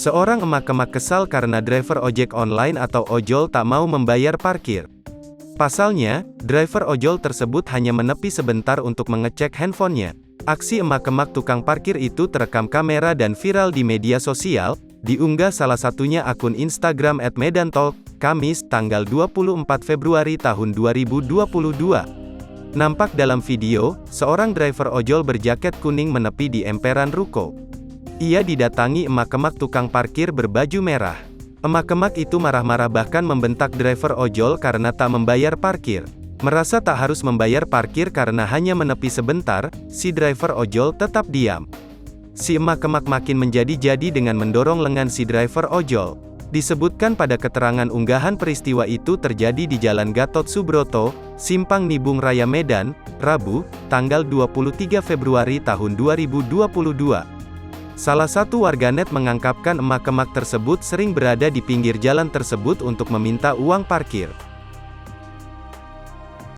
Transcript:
Seorang emak-emak kesal karena driver ojek online atau ojol tak mau membayar parkir. Pasalnya, driver ojol tersebut hanya menepi sebentar untuk mengecek handphonenya. Aksi emak-emak tukang parkir itu terekam kamera dan viral di media sosial, diunggah salah satunya akun Instagram @medantalk, Kamis, tanggal 24 Februari tahun 2022. Nampak dalam video, seorang driver ojol berjaket kuning menepi di emperan ruko. Ia didatangi emak-emak tukang parkir berbaju merah. Emak-emak itu marah-marah bahkan membentak driver ojol karena tak membayar parkir. Merasa tak harus membayar parkir karena hanya menepi sebentar, si driver ojol tetap diam. Si emak-emak makin menjadi-jadi dengan mendorong lengan si driver ojol. Disebutkan pada keterangan unggahan peristiwa itu terjadi di Jalan Gatot Subroto, Simpang Nibung Raya Medan, Rabu, tanggal 23 Februari tahun 2022. Salah satu warganet mengungkapkan emak-emak tersebut sering berada di pinggir jalan tersebut untuk meminta uang parkir.